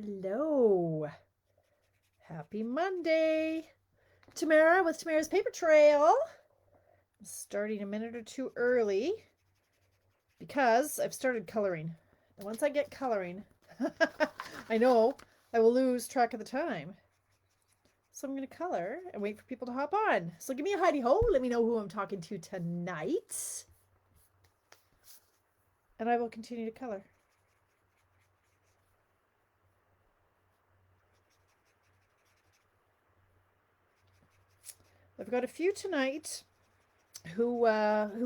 Hello. Happy Monday. Tamara with Tamara's Paper Trail. I'm starting a minute or two early because I've started coloring. And once I get coloring, I know I will lose track of the time. So I'm going to color and wait for people to hop on. So give me a hidey ho. Let me know who I'm talking to tonight. And I will continue to color. I've got a few tonight who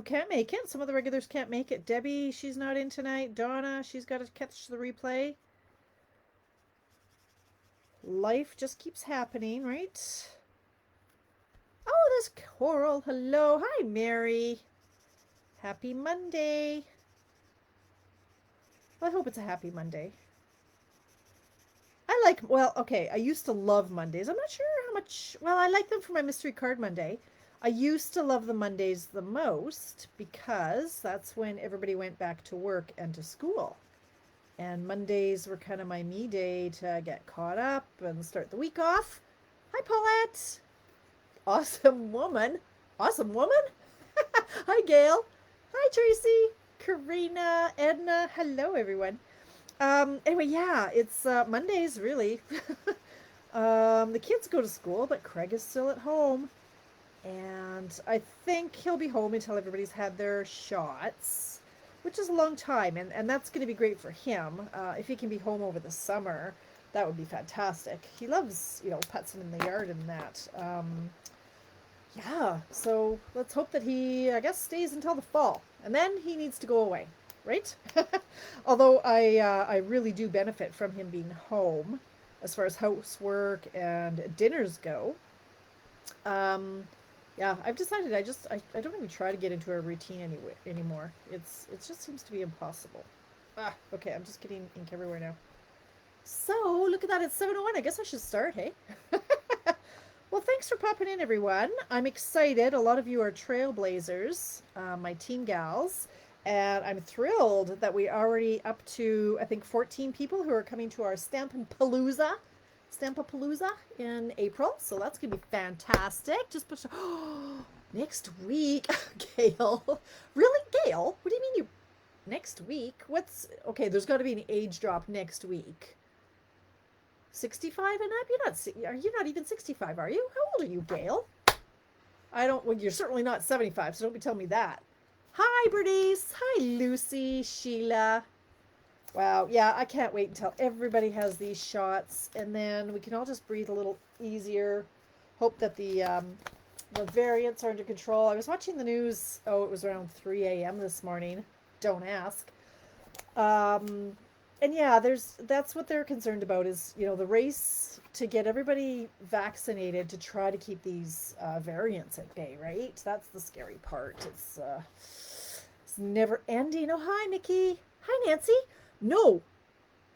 can't make it. Some of the regulars can't make it. Debbie, she's not in tonight. Donna, she's got to catch the replay. Life just keeps happening, right? Oh, there's Coral. Hello. Hi, Mary. Happy Monday. Well, I hope it's a happy Monday. Okay, I used to love Mondays. I'm not sure how much, well, I like them for my mystery card Monday. I used to love the Mondays the most because that's when everybody went back to work and to school. And Mondays were kind of my me day to get caught up and start the week off. Hi, Paulette. Awesome woman. Awesome woman. Hi, Gail. Hi, Tracy. Karina, Edna. Hello, everyone. Anyway, yeah, it's Mondays, really. The kids go to school, but Craig is still at home. And I think he'll be home until everybody's had their shots, which is a long time. And that's going to be great for him. If he can be home over the summer, that would be fantastic. He loves, putzing in the yard and that. Yeah, so let's hope that he, I guess, stays until the fall. And then he needs to go away, right? Although I really do benefit from him being home as far as housework and dinners go. Yeah, I've decided I don't even try to get into a routine anymore. It just seems to be impossible. Okay, I'm just getting ink everywhere now. So look at that, it's 7:01. I guess I should start, hey? Well, thanks for popping in, everyone. I'm excited. A lot of you are trailblazers, my team gals, and I'm thrilled that we already up to, I think, 14 people who are coming to our Stampapalooza in April. So that's going to be fantastic. Just push. Oh, next week, Gail. Really, Gail? What do you mean you? Next week? Okay? There's got to be an age drop next week. 65 and up? You're not even 65, are you? How old are you, Gail? I don't. Well, you're certainly not 75, so don't be telling me that. Hi, Bernice. Hi, Lucy, Sheila. Wow, yeah, I can't wait until everybody has these shots, and then we can all just breathe a little easier. Hope that the variants are under control. I was watching the news. Oh, it was around 3 a.m. this morning. Don't ask. And yeah, that's what they're concerned about is the race to get everybody vaccinated to try to keep these variants at bay. Right? That's the scary part. It's never ending. Oh, hi, Nikki. Hi, Nancy. No,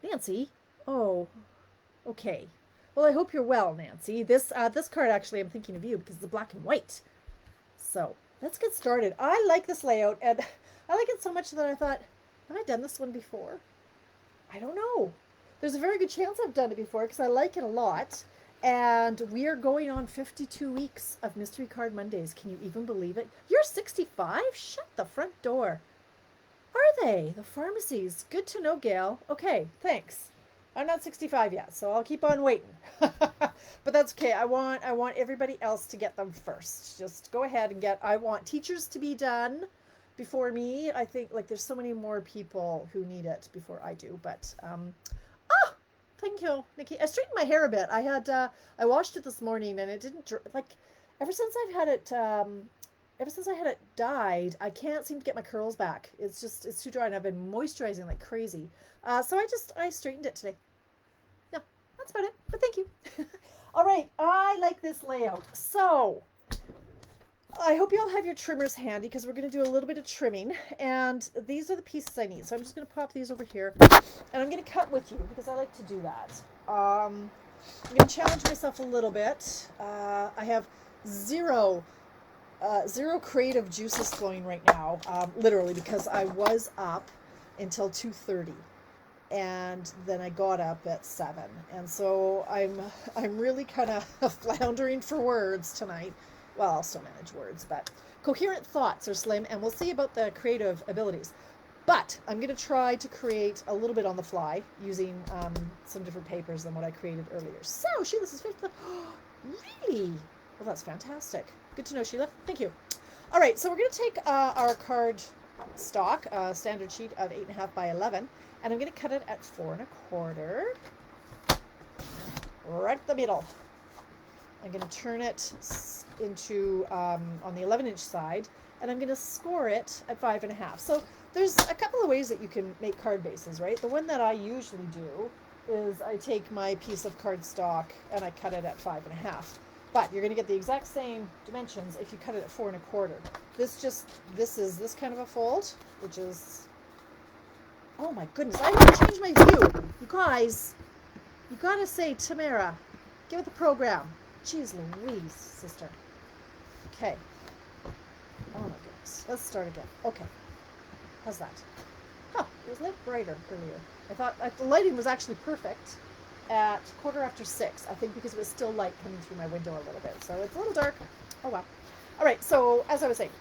Nancy. Oh, okay. Well, I hope you're well, Nancy. This card actually, I'm thinking of you because it's black and white. So let's get started. I like this layout, and I like it so much that I thought, have I done this one before? I don't know. There's a very good chance I've done it before because I like it a lot. And we are going on 52 weeks of Mystery Card Mondays. Can you even believe it? You're 65? Shut the front door. Are they? The pharmacies. Good to know, Gail. Okay, thanks. I'm not 65 yet, so I'll keep on waiting. But that's okay. I want everybody else to get them first. Just go ahead and I want teachers to be done before me. I think there's so many more people who need it before I do, but thank you, Nikki. I straightened my hair a bit. I washed it this morning and it didn't ever since I had it dyed, I can't seem to get my curls back. It's too dry, and I've been moisturizing like crazy. So I straightened it today. No, that's about it. But thank you. All right, I like this layout. So I hope you all have your trimmers handy because we're going to do a little bit of trimming. And these are the pieces I need. So I'm just going to pop these over here. And I'm going to cut with you because I like to do that. I'm going to challenge myself a little bit. I have zero creative juices flowing right now, literally, because I was up until 2:30. and then I got up at 7. And so I'm really kind of floundering for words tonight. Well, I'll still manage words, but coherent thoughts are slim, and we'll see about the creative abilities. But I'm going to try to create a little bit on the fly using some different papers than what I created earlier. So, Sheila's is 50. Really? Well, that's fantastic. Good to know, Sheila. Thank you. All right, so we're going to take our card stock, standard sheet of 8.5 by 11, and I'm going to cut it at 4 1/4, right the middle. I'm going to turn it into on the 11-inch side, and I'm going to score it at 5.5. So there's a couple of ways that you can make card bases, right? The one that I usually do is I take my piece of cardstock and I cut it at 5.5. But you're going to get the exact same dimensions if you cut it at 4 1/4. This is this kind of a fold, which is, oh my goodness, I have to change my view. You guys, you got to say, Tamara, give it the program. Jeez Louise, sister. Okay. Oh my goodness. Let's start again. Okay. How's that? Huh, it was a little brighter earlier. I thought the lighting was actually perfect at 6:15, I think, because it was still light coming through my window a little bit. So it's a little dark. Oh wow. All right, so as I was saying,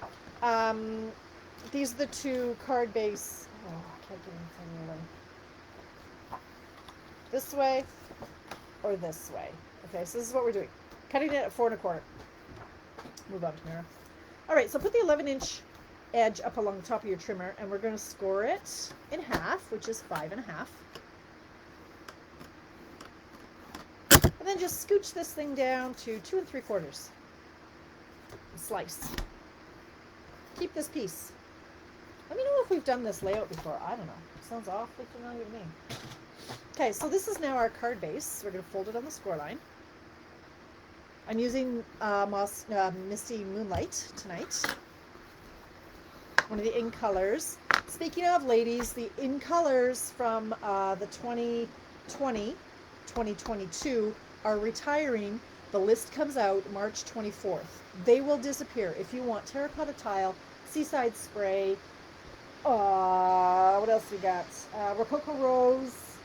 these are the two card base. Oh, I can't get anything really. This way or this way. Okay, so this is what we're doing. Cutting it at 4 1/4. Move on, Tamara. All right, so put the 11-inch edge up along the top of your trimmer, and we're going to score it in half, which is 5.5. And then just scooch this thing down to 2 3/4. Slice. Keep this piece. Let me know if we've done this layout before. I don't know. Sounds awfully familiar to me. Okay, so this is now our card base. We're going to fold it on the score line. I'm using Misty Moonlight tonight. One of the in colors. Speaking of, ladies, the in colors from the 2022 are retiring. The list comes out March 24th. They will disappear. If you want terracotta tile, seaside spray, what else we got? Rococo Rose,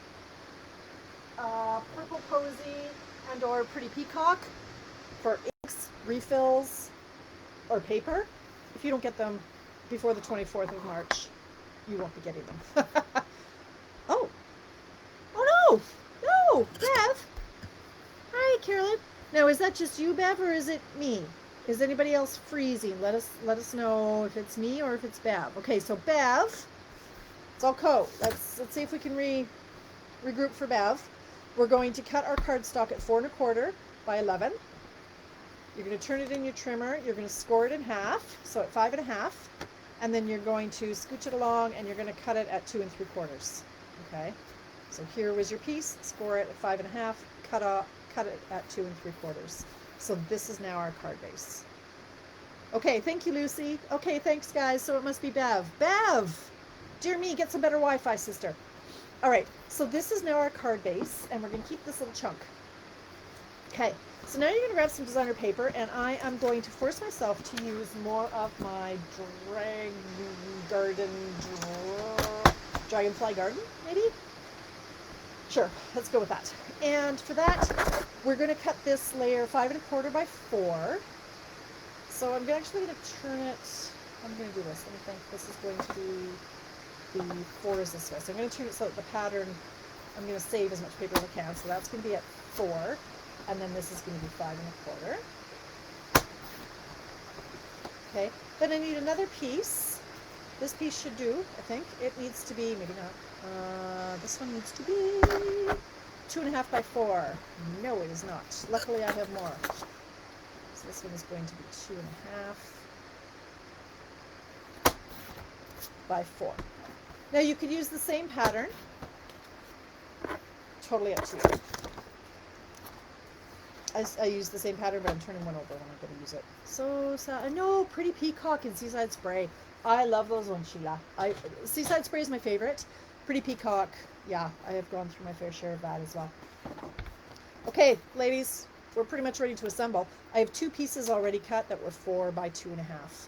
Purple Posy, and or Pretty Peacock for inks, refills, or paper. If you don't get them before the 24th of March, you won't be getting them. Oh no, Bev. Hi, Carolyn. Now, is that just you, Bev, or is it me? Is anybody else freezing? Let us know if it's me or if it's Bev. Okay, so Bev, it's all co. Let's see if we can regroup for Bev. We're going to cut our cardstock at 4 1/4 by 11. You're going to turn it in your trimmer. You're going to score it in half, so at 5.5, and then you're going to scooch it along, and you're going to cut it at 2 3/4. Okay. So here was your piece. Score it at 5.5. Cut it at 2 3/4. So this is now our card base. Okay, thank you, Lucy. Okay, thanks, guys. So it must be Bev. Bev! Dear me, get some better Wi-Fi, sister. All right, so this is now our card base, and we're going to keep this little chunk. Okay, so now you're going to grab some designer paper, and I am going to force myself to use more of my Dragonfly Garden, maybe? Sure, let's go with that. And for that, we're going to cut this layer 5 1/4 by 4. So I'm actually going to turn it, I'm going to do this. Let me think. This is going to be the 4 is this way. So I'm going to turn it so that the pattern, I'm going to save as much paper as I can. So that's going to be at 4. And then this is going to be 5 1/4. Okay. Then I need another piece. This piece should do, I think. It needs to be, maybe not. This one needs to be 2.5 by 4. No, it is not. Luckily, I have more. So this one is going to be 2.5 by 4. Now you could use the same pattern. Totally up to you. I use the same pattern, but I'm turning one over when I'm going to use it. So sad. No, Pretty Peacock and Seaside Spray. I love those ones, Sheila. Seaside Spray is my favorite. Pretty Peacock, yeah, I have gone through my fair share of that as well. Okay, ladies, we're pretty much ready to assemble. I have 2 pieces already cut that were 4 by 2.5.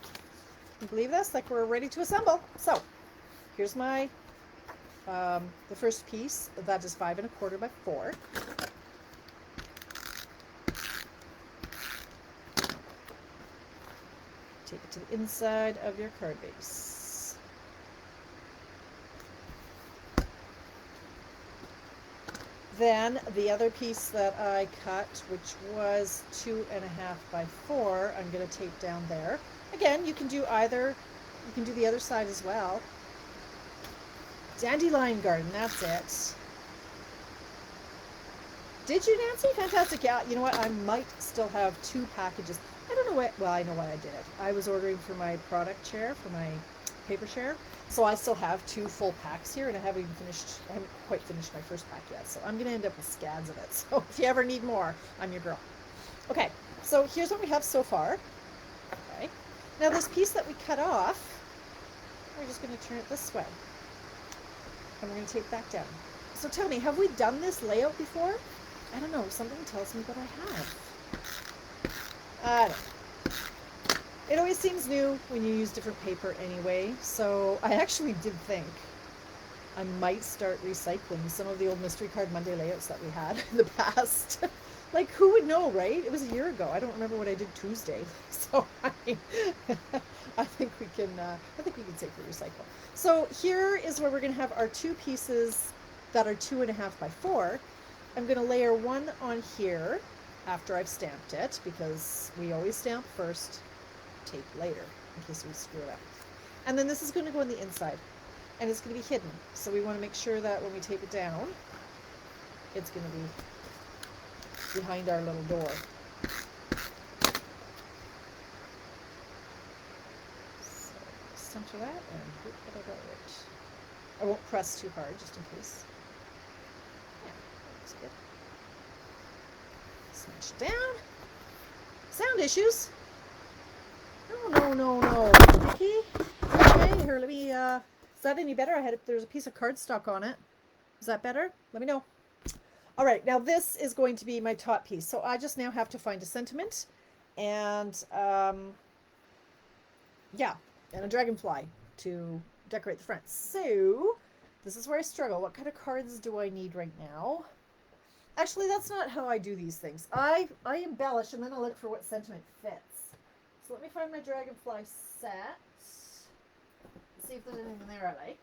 Can you believe this? Like, we're ready to assemble. So, here's my the first piece, that is 5 1/4 by 4. Take it to the inside of your card base. Then the other piece that I cut, which was 2 1/2 by 4, I'm going to tape down there. Again, you can do either. You can do the other side as well. Dandelion garden, that's it. Did you, Nancy? Fantastic. Yeah, you know what? I might still have 2 packages. I don't know what, well, I know why I did it. I was ordering for my product chair, for my paper chair. So I still have 2 full packs here, and I haven't quite finished my first pack yet. So I'm going to end up with scads of it. So if you ever need more, I'm your girl. Okay, so here's what we have so far. Okay. Now this piece that we cut off, we're just going to turn it this way. And we're going to tape that down. So tell me, have we done this layout before? I don't know. Something tells me that I have. I don't know. It always seems new when you use different paper anyway. So I actually did think I might start recycling some of the old Mystery Card Monday layouts that we had in the past. Like, who would know, right? It was a year ago. I don't remember what I did Tuesday. So I think we can safely recycle. So here is where we're going to have our 2 pieces that are 2 1/2 by 4. I'm going to layer one on here after I've stamped it, because we always stamp first, tape later, in case we screw it up. And then this is going to go on the inside, and it's going to be hidden. So we want to make sure that when we tape it down, it's going to be behind our little door. So center that and hope that I got it right. I won't press too hard, just in case. Yeah, that looks good. Smash it down. Sound issues. No. Sticky. Okay, here, let me, is that any better? There's a piece of cardstock on it. Is that better? Let me know. All right, now this is going to be my top piece. So I just now have to find a sentiment and, yeah, and a dragonfly to decorate the front. So this is where I struggle. What kind of cards do I need right now? Actually, that's not how I do these things. I embellish, and then I look for what sentiment fits. So let me find my dragonfly set. See if there's anything there I like.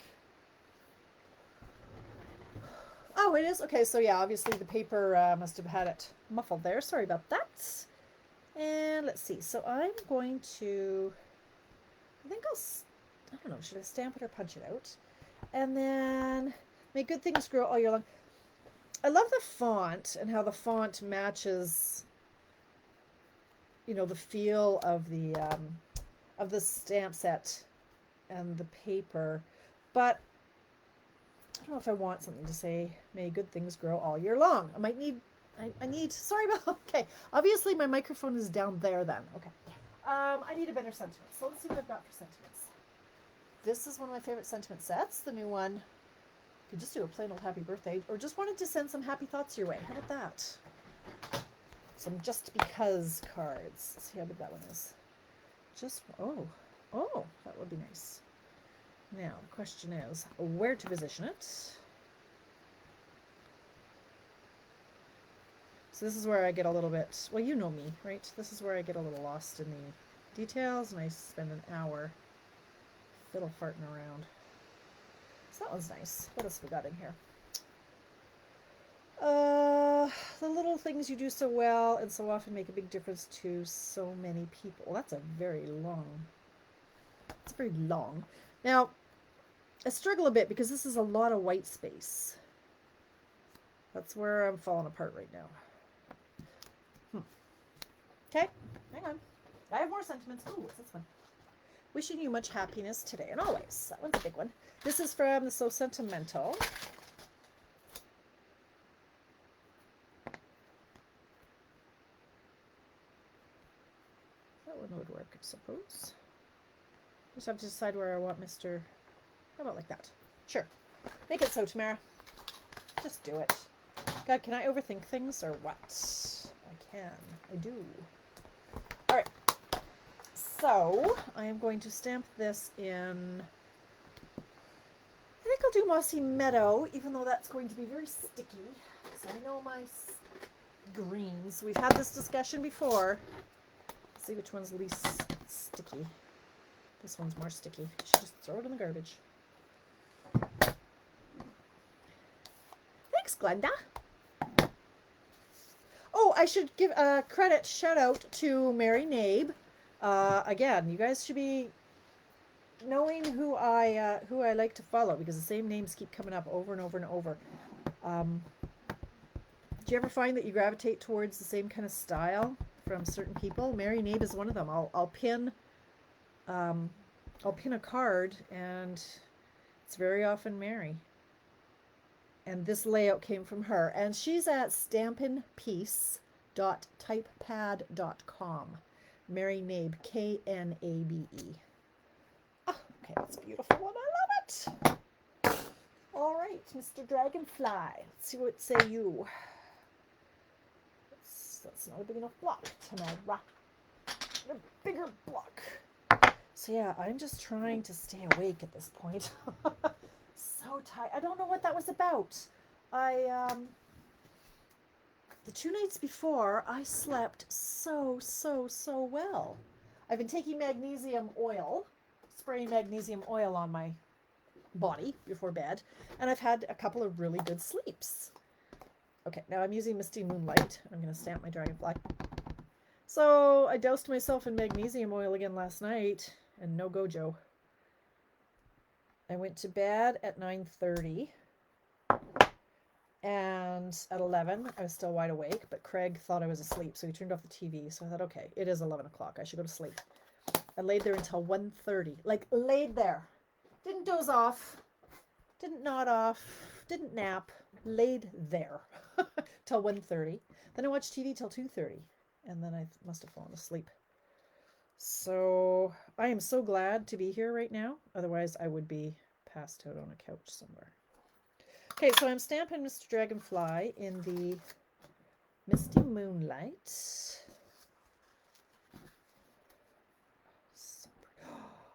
Oh, it is? Okay, so yeah, obviously the paper must have had it muffled there. Sorry about that. And let's see. So I'm going to, I don't know, should I stamp it or punch it out? And then make good things grow all year long. I love the font and how the font matches, you know, the feel of the stamp set and the paper. But I don't know if I want something to say, may good things grow all year long. I might need, I need, sorry about, okay. Obviously my microphone is down there then. Okay. I need a better sentiment. So let's see what I've got for sentiments. This is one of my favorite sentiment sets, the new one. You could just do a plain old happy birthday, or just wanted to send some happy thoughts your way. How about that? Some just because cards. Let's see how big that one is. Just, oh, that would be nice. Now, the question is where to position it. So this is where I get a little bit, well, you know me, right? This is where I get a little lost in the details, and I spend an hour fiddle farting around. So that one's nice. What else we got in here? The little things you do so well and so often make a big difference to so many people. That's a very long. It's very long. Now, I struggle a bit because this is a lot of white space. That's where I'm falling apart right now. Okay, hang on. I have more sentiments. Oh, what's this one? Wishing you much happiness today and always. That one's a big one. This is from the So Sentimental. That one would work, I suppose. Just have to decide where I want Mr. How about like that? Sure. Make it so, Tamara. Just do it. God, can I overthink things or what? I can. I do. All right. So I am going to stamp this in, I think I'll do Mossy Meadow, even though that's going to be very sticky. Because I know my greens. We've had this discussion before. Let's see which one's least sticky. This one's more sticky. You should just throw it in the garbage. Thanks, Glenda. Oh, I should give a shout out to Mary Nabe. Again, you guys should be knowing who I like to follow, because the same names keep coming up over and over and over. Do you ever find that you gravitate towards the same kind of style from certain people? Mary Nabe is one of them. I'll pin a card, and it's very often Mary. And this layout came from her. And she's at stampinpeace.typepad.com. Mary Nabe, Knabe. Oh, okay, that's a beautiful one. I love it. All right, Mr. Dragonfly. Let's see what say you. That's not a big enough block, Tamara. A bigger block. So yeah, I'm just trying to stay awake at this point. So tired. I don't know what that was about. The 2 nights before, I slept so well. I've been taking magnesium oil, spraying magnesium oil on my body before bed, and I've had a couple of really good sleeps. Okay, now I'm using Misty Moonlight. I'm going to stamp my dragonfly. So I doused myself in magnesium oil again last night, and no gojo. I went to bed at 9:30, and at 11 I was still wide awake, but Craig thought I was asleep, so he turned off the TV. So I thought, okay, it is 11 o'clock. I should go to sleep. I laid there until 1:30. Like, laid there. Didn't doze off. Didn't nod off. Didn't nap. Laid there till 1:30. Then I watched TV till 2:30, and then I must have fallen asleep. So I am so glad to be here right now. Otherwise, I would be passed out on a couch somewhere. Okay, so I'm stamping Mr. Dragonfly in the Misty Moonlight. So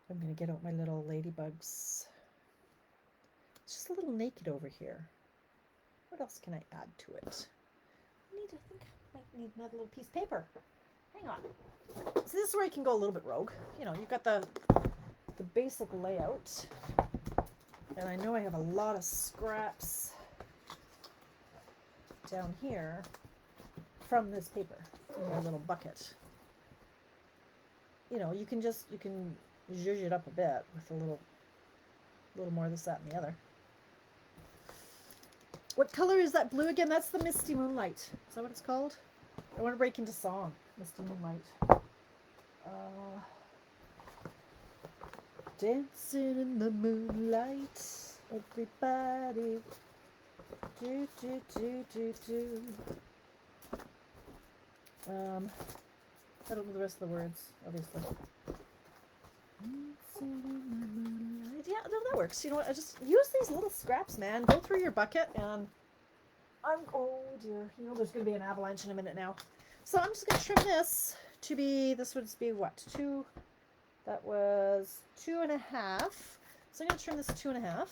I'm going to get out my little ladybugs. It's just a little naked over here. What else can I add to it? I think I might need another little piece of paper. Hang on. So this is where I can go a little bit rogue. You know, you've got the basic layout. And I know I have a lot of scraps down here from this paper in my little bucket. You know, you can zhuzh it up a bit with a little more of this, that, and the other. What color is that blue again? That's the Misty Moonlight. Is that what it's called? I want to break into song. Misty Moonlight. Dancing in the moonlight, everybody. Do. I don't know the rest of the words, obviously. Yeah, no, that works. You know what? I just use these little scraps, man. Go through your bucket, and oh dear. You know, there's going to be an avalanche in a minute now. So I'm just going to trim this to be, this would be what? 2, that was 2.5. So I'm going to trim this to 2.5,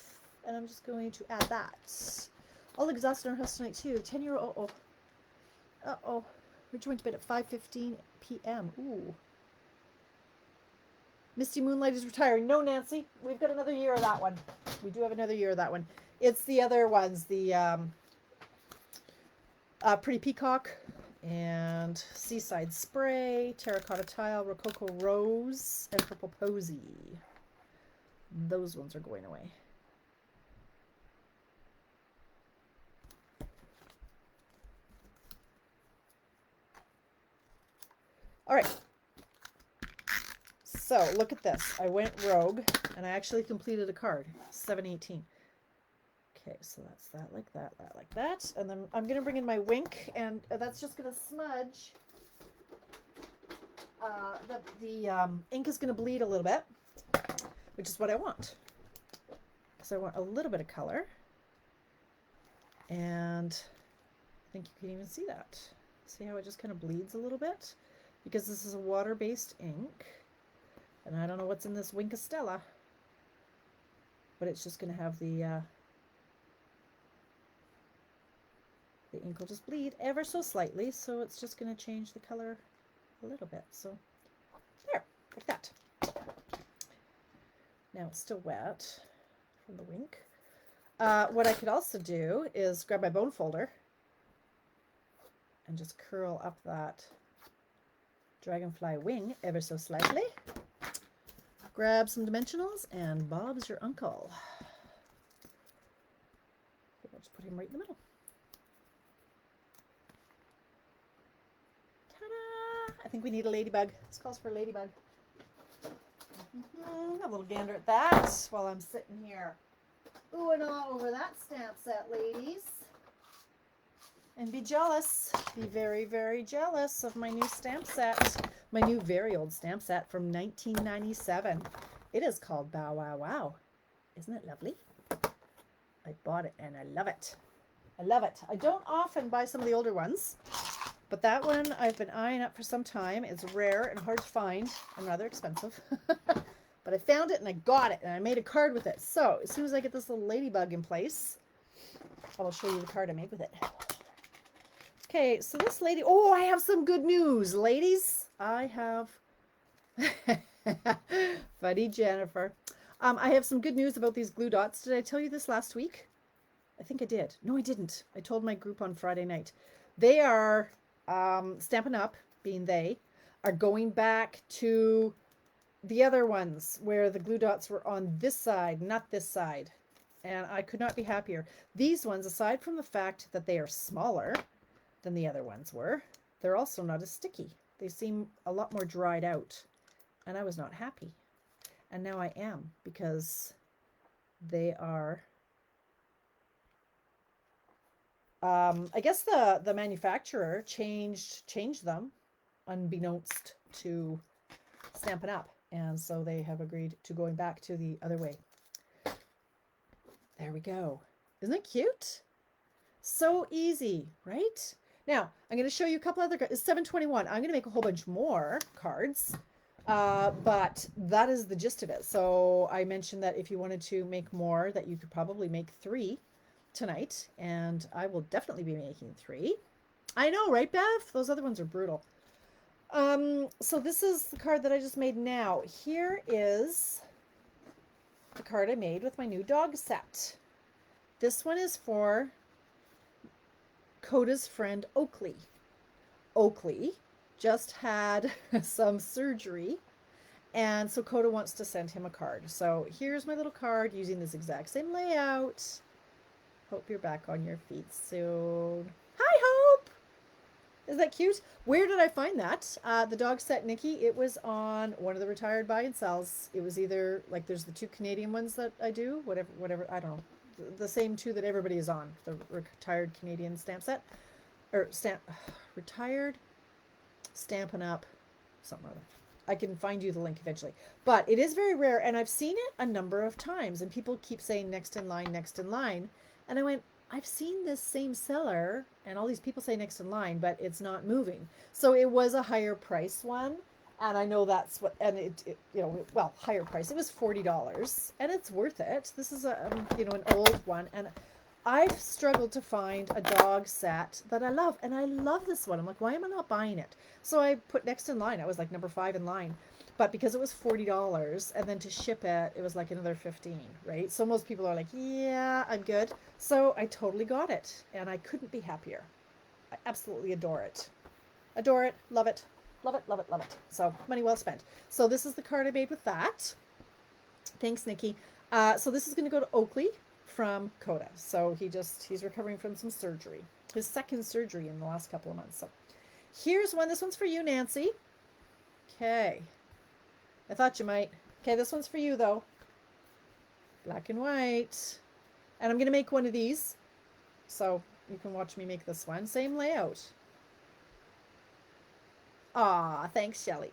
and I'm just going to add that. All exhausted in our house tonight too. 10-year-old, uh-oh. Rich went to bed at 5:15 p.m. Ooh. Misty Moonlight is retiring. No, Nancy, we've got another year of that one. We do have another year of that one. It's the other ones, the Pretty Peacock and Seaside Spray, Terracotta Tile, Rococo Rose, and Purple Posy. Those ones are going away. All right. So look at this. I went rogue, and I actually completed a card. 718. Okay, so that's that, like that, that, like that. And then I'm going to bring in my wink, and that's just going to smudge. The ink is going to bleed a little bit, which is what I want. So I want a little bit of color. And I think you can even see that. See how it just kind of bleeds a little bit? Because this is a water-based ink. And I don't know what's in this Winkastella. but it's just going to have the ink will just bleed ever so slightly, so it's just going to change the color a little bit. So there, like that. Now it's still wet from the wink. What I could also do is grab my bone folder and just curl up that dragonfly wing ever so slightly. Grab some dimensionals, and Bob's your uncle. I'll just put him right in the middle. Ta-da! I think we need a ladybug. This calls for a ladybug. Have a little gander at that while I'm sitting here. Ooh and ah over that stamp set, ladies. And be jealous. Be very, very jealous of my new stamp set. My new very old stamp set from 1997. It is called Bow Wow Wow. Isn't it lovely? I bought it and I love it. I love it. I don't often buy some of the older ones, but that one I've been eyeing up for some time. It's rare and hard to find and rather expensive. But I found it and I got it and I made a card with it. So as soon as I get this little ladybug in place, I'll show you the card I made with it. Okay, so this lady, oh, I have some good news, ladies. I have, funny Jennifer. I have some good news about these glue dots. Did I tell you this last week? I think I did. No, I didn't. I told my group on Friday night. They are, Stampin' Up, being they, are going back to the other ones where the glue dots were on this side, not this side. And I could not be happier. These ones, aside from the fact that they are smaller than the other ones were, they're also not as sticky. They seem a lot more dried out, and I was not happy. And now I am, because they are, I guess the manufacturer changed them unbeknownst to Stampin' Up, and so they have agreed to going back to the other way. There we go. Isn't it cute? So easy, right? Now, I'm going to show you a couple other cards. It's 7/21. I'm going to make a whole bunch more cards, but that is the gist of it. So I mentioned that if you wanted to make more, that you could probably make 3 tonight, and I will definitely be making 3. I know, right, Bev? Those other ones are brutal. So this is the card that I just made now. Here is the card I made with my new dog set. This one is for Coda's friend Oakley. Oakley just had some surgery, and so Coda wants to send him a card. So here's my little card using this exact same layout. Hope you're back on your feet soon. Hi, Hope! Is that cute? Where did I find that? The dog set Nikki, it was on one of the retired buy and sells. It was either, like, there's the 2 Canadian ones that I do, whatever, I don't know. The same 2 that everybody is on, the retired Canadian stamp set, or retired Stampin' Up, something or other. I can find you the link eventually, but it is very rare, and I've seen it a number of times, and people keep saying next in line, and I went, I've seen this same seller, and all these people say next in line, but it's not moving. So it was a higher price one. And I know that's what, and it you know, well, higher price. It was $40, and it's worth it. This is a, you know, an old one, and I've struggled to find a dog set that I love, and I love this one. I'm like, why am I not buying it? So I put next in line. I was like number 5 in line, but because it was $40, and then to ship it, it was like another 15, right? So most people are like, yeah, I'm good. So I totally got it, and I couldn't be happier. I absolutely adore it. Adore it, love it. Love it, love it, love it. So money well spent. So this is the card I made with that. Thanks, Nikki. So this is going to go to Oakley from Coda. So he's recovering from some surgery. His second surgery in the last couple of months. So here's one. This one's for you, Nancy. Okay. I thought you might. Okay, this one's for you, though. Black and white. And I'm going to make one of these. So you can watch me make this one. Same layout. Aw, thanks, Shelly.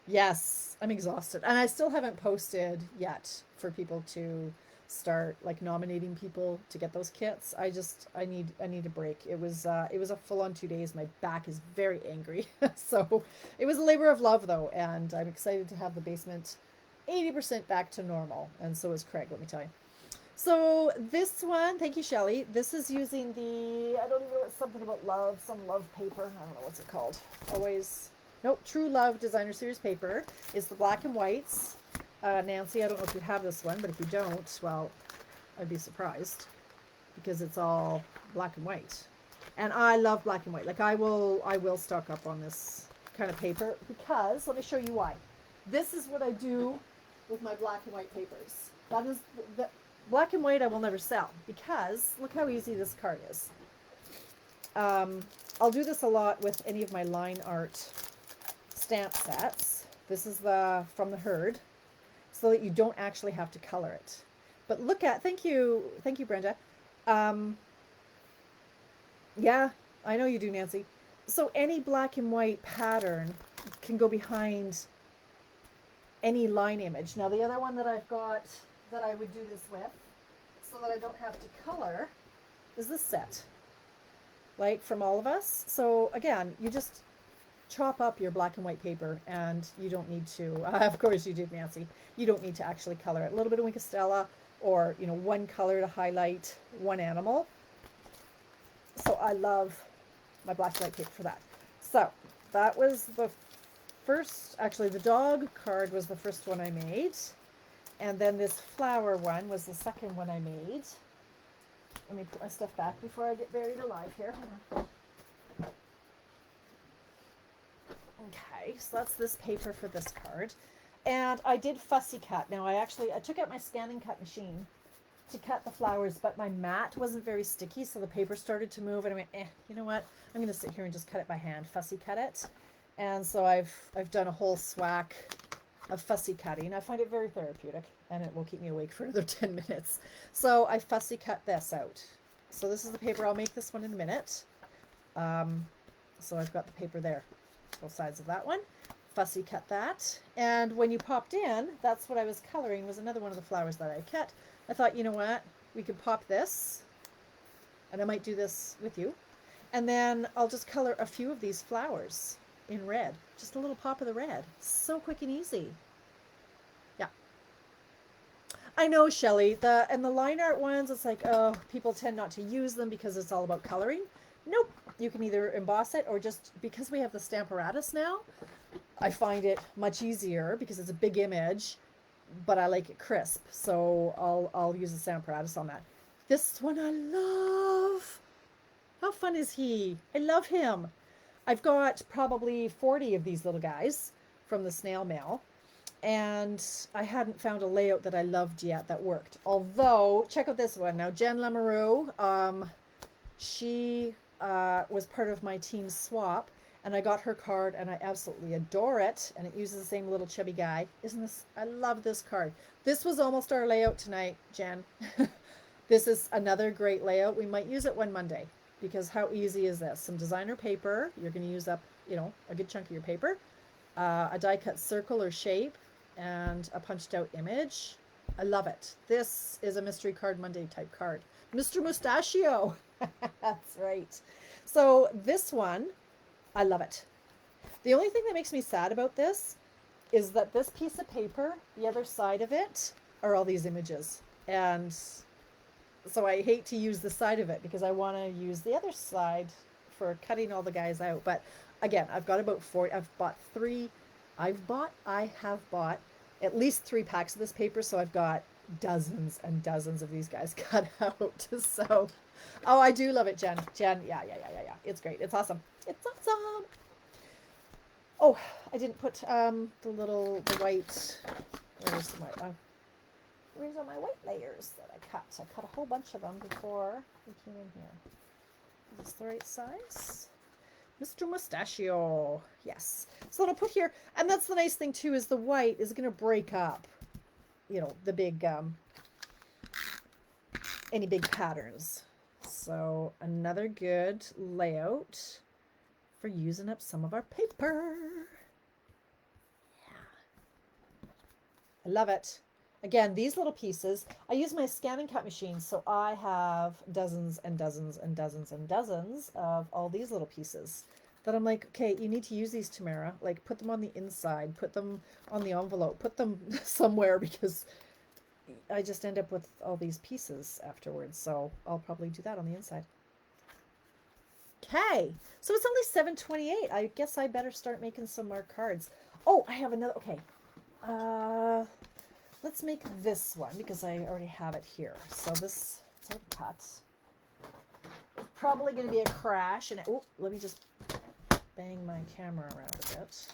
Yes, I'm exhausted. And I still haven't posted yet for people to start, like, nominating people to get those kits. I need a break. It was a full-on 2 days. My back is very angry. So it was a labor of love, though, and I'm excited to have the basement 80% back to normal. And so is Craig, let me tell you. So this one, thank you, Shelly. This is using the, I don't even know, it's something about love, some love paper. I don't know what's it called. Always, nope, True Love Designer Series paper is the black and whites. Nancy, I don't know if you have this one, but if you don't, well, I'd be surprised because it's all black and white. And I love black and white. Like I will stock up on this kind of paper because, let me show you why. This is what I do with my black and white papers. That is the black and white I will never sell because look how easy this card is. I'll do this a lot with any of my line art stamp sets. This is the from the herd, so that you don't actually have to color it. But look at, thank you, Brenda. Yeah, I know you do, Nancy. So any black and white pattern can go behind any line image. Now the other one that I've got that I would do this with, so that I don't have to color, is this set, like from All of Us. So again, you just chop up your black and white paper, and you don't need to, of course you do, Nancy, you don't need to actually color it. A little bit of Wink of Stella, or you know, one color to highlight one animal. So I love my black and white paper for that. So that was the first, actually the dog card was the first one I made. And then this flower one was the second one I made. Let me put my stuff back before I get buried alive here. Okay, so that's this paper for this card. And I did fussy cut. Now I took out my scanning cut machine to cut the flowers, but my mat wasn't very sticky, so the paper started to move, and I went, you know what? I'm going to sit here and just cut it by hand, fussy cut it. And so I've done a whole swack of fussy cutting. I find it very therapeutic, and it will keep me awake for another 10 minutes. So I fussy cut this out. So this is the paper. I'll make this one in a minute. So I've got the paper there, both sides of that one. Fussy cut that. And when you popped in, that's what I was coloring, was another one of the flowers that I cut. I thought, you know what, we could pop this, and I might do this with you, and then I'll just color a few of these flowers in red, just a little pop of the red. So quick and easy. Yeah, I know, Shelly, and the line art ones, it's like, oh, people tend not to use them because it's all about coloring. Nope, you can either emboss it, or just, because we have the Stamparatus now, I find it much easier because it's a big image, but I like it crisp, so I'll use the Stamparatus on that. This one I love. How fun is he? I love him. I've got probably 40 of these little guys from the snail mail, and I hadn't found a layout that I loved yet that worked. Although, check out this one. Now, Jen Lamoureux, she was part of my team swap, and I got her card, and I absolutely adore it. And it uses the same little chubby guy. Isn't this? I love this card. This was almost our layout tonight, Jen. This is another great layout. We might use it one Monday, because how easy is this? Some designer paper. You're going to use up, you know, a good chunk of your paper. A die cut circle or shape, and a punched out image. I love it. This is a Mystery Card Monday type card. Mr. Mustachio. That's right. So this one, I love it. The only thing that makes me sad about this is that this piece of paper, the other side of it, are all these images. And so I hate to use the side of it because I want to use the other side for cutting all the guys out. But again, I've got about 40. I have bought at least 3 packs of this paper. So I've got dozens and dozens of these guys cut out. So, oh, I do love it, Jen. Yeah. It's great. It's awesome. It's awesome. Oh, I didn't put the white. Where's all my white layers that I cut? I cut a whole bunch of them before we came in here. Is this the right size? Mr. Mustachio. Yes. So I'll put here, and that's the nice thing too, is the white is going to break up, you know, the big, any big patterns. So another good layout for using up some of our paper. Yeah. I love it. Again, these little pieces, I use my scanning cut machine, so I have dozens and dozens and dozens and dozens of all these little pieces that I'm like, okay, you need to use these, Tamara. Like, put them on the inside, put them on the envelope, put them somewhere, because I just end up with all these pieces afterwards. So I'll probably do that on the inside. Okay, so it's only 7:28. I guess I better start making some more cards. Oh, I have another. Okay, let's make this one because I already have it here. So this is a cut. It's probably going to be a crash. And oh, let me just bang my camera around a bit.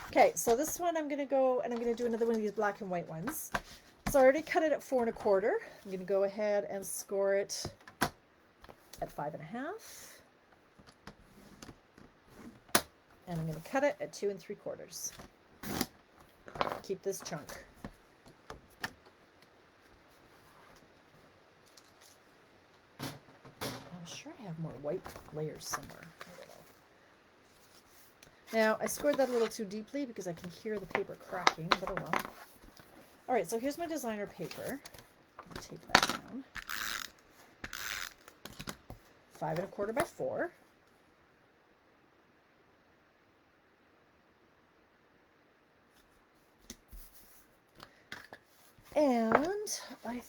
Okay, so this one I'm going to go and I'm going to do another one of these black and white ones. So I already cut it at 4 1/4. I'm going to go ahead and score it at 5 1/2. And I'm going to cut it at 2 3/4. Keep this chunk. I'm sure I have more white layers somewhere. I don't know. Now, I scored that a little too deeply because I can hear the paper cracking, but oh well. All right, so here's my designer paper. Take that down. 5 1/4 by 4. And I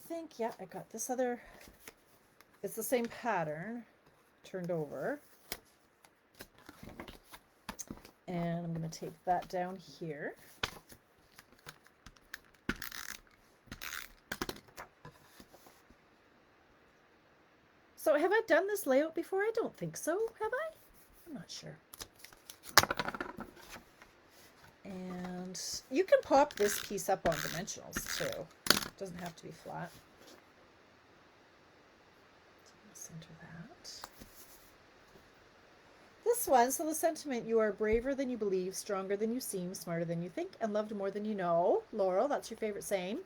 think, yeah, I got this other, it's the same pattern turned over. And I'm going to take that down here. So have I done this layout before? I don't think so. Have I? I'm not sure. And you can pop this piece up on dimensionals too. It doesn't have to be flat. Center that. This one, so the sentiment: you are braver than you believe, stronger than you seem, smarter than you think, and loved more than you know. Laurel, that's your favorite saying.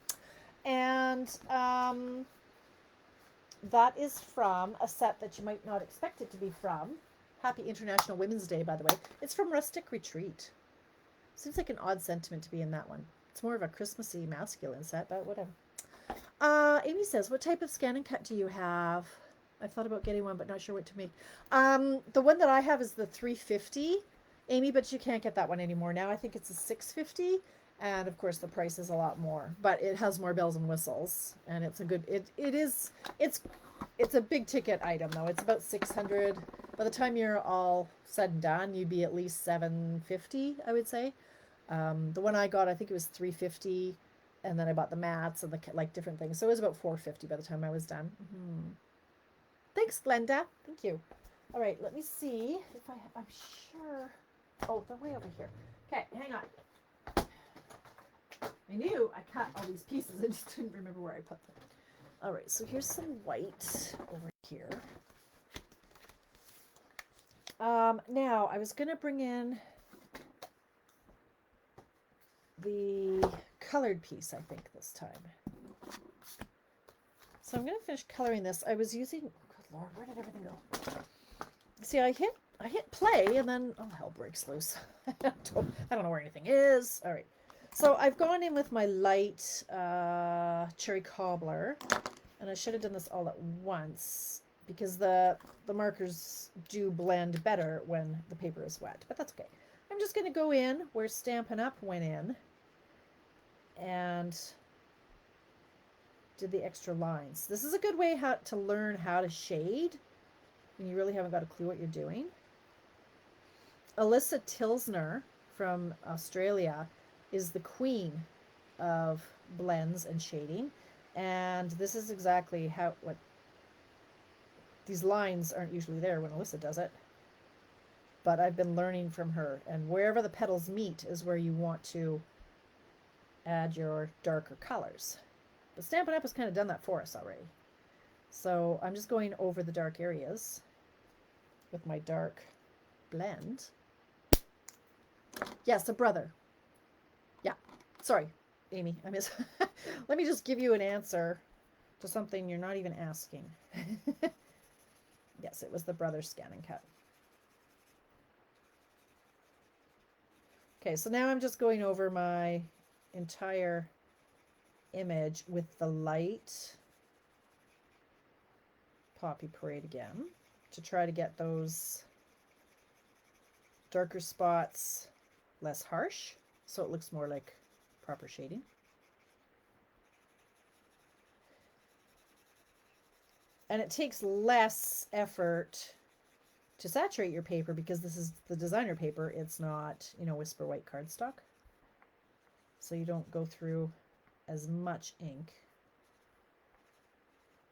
And that is from a set that you might not expect it to be from. Happy International Women's Day, by the way. It's from Rustic Retreat. Seems like an odd sentiment to be in that one. It's more of a Christmassy masculine set, but whatever. Amy says, what type of scan and cut do you have? I've thought about getting one, but not sure what to make. The one that I have is the 350, Amy, but you can't get that one anymore now. I think it's a 650, and of course the price is a lot more, but it has more bells and whistles, and it's a good, it's a big ticket item though. It's about 600. By the time you're all said and done, you'd be at least 750, I would say. The one I got, I think it was 350, and then I bought the mats and the like different things, so it was about 450 by the time I was done. Thanks, Glenda. Thank you. All right, let me see if I'm sure. Oh, they're way over here. Okay, hang on. I knew I cut all these pieces. I just didn't remember where I put them. All right, so here's some white over here. Now, I was going to bring in the colored piece, I think, this time. So I'm going to finish coloring this. I was using, good Lord, where did everything go? See, I hit play, and then, oh, hell breaks loose. I don't know where anything is. All right. So I've gone in with my light cherry cobbler, and I should have done this all at once, because the markers do blend better when the paper is wet, but that's okay. I'm just going to go in where Stampin' Up went in and did the extra lines. This is a good way to learn how to shade when you really haven't got a clue what you're doing. Alyssa Tilsner from Australia is the queen of blends and shading, and this is exactly what these lines aren't usually there when Alyssa does it, but I've been learning from her, and wherever the petals meet is where you want to add your darker colors. But Stampin' Up has kind of done that for us already. So I'm just going over the dark areas with my dark blend. Yes, a brother. Yeah, sorry, Amy, I miss. Let me just give you an answer to something you're not even asking. Yes, it was the brother scan and cut. Okay, so now I'm just going over my entire image with the light Poppy Parade again to try to get those darker spots less harsh, so it looks more like proper shading. And it takes less effort to saturate your paper because this is the designer paper. It's not, you know, Whisper White cardstock. So you don't go through as much ink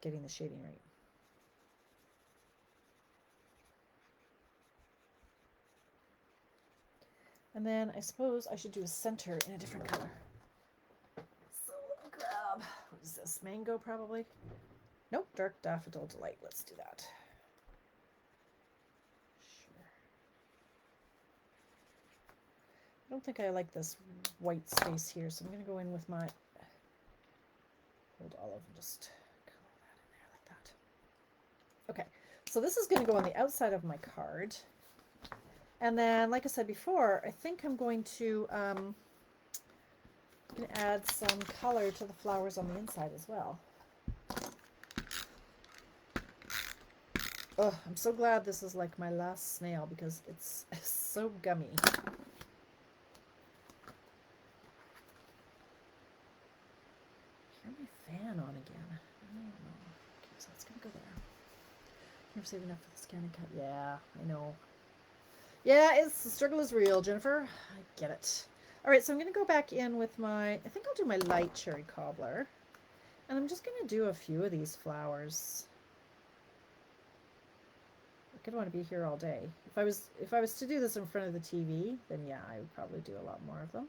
getting the shading right. And then I suppose I should do a center in a different color. So let me grab, what is this, mango probably? Nope, dark daffodil delight. Let's do that. Sure. I don't think I like this white space here, so I'm going to go in with my Old Olive and just color that in there like that. Okay, so this is going to go on the outside of my card. And then, like I said before, I think I'm going to add some color to the flowers on the inside as well. Oh, I'm so glad this is like my last snail because it's so gummy. Turn my fan on again. I don't know. Okay, so it's gonna go there. Never save enough for the scan and cut. Yeah, I know. Yeah, the struggle is real, Jennifer. I get it. All right, so I'm gonna go back in with my, I think I'll do my light cherry cobbler. And I'm just gonna do a few of these flowers. I could want to be here all day. If I was to do this in front of the TV, then yeah, I would probably do a lot more of them.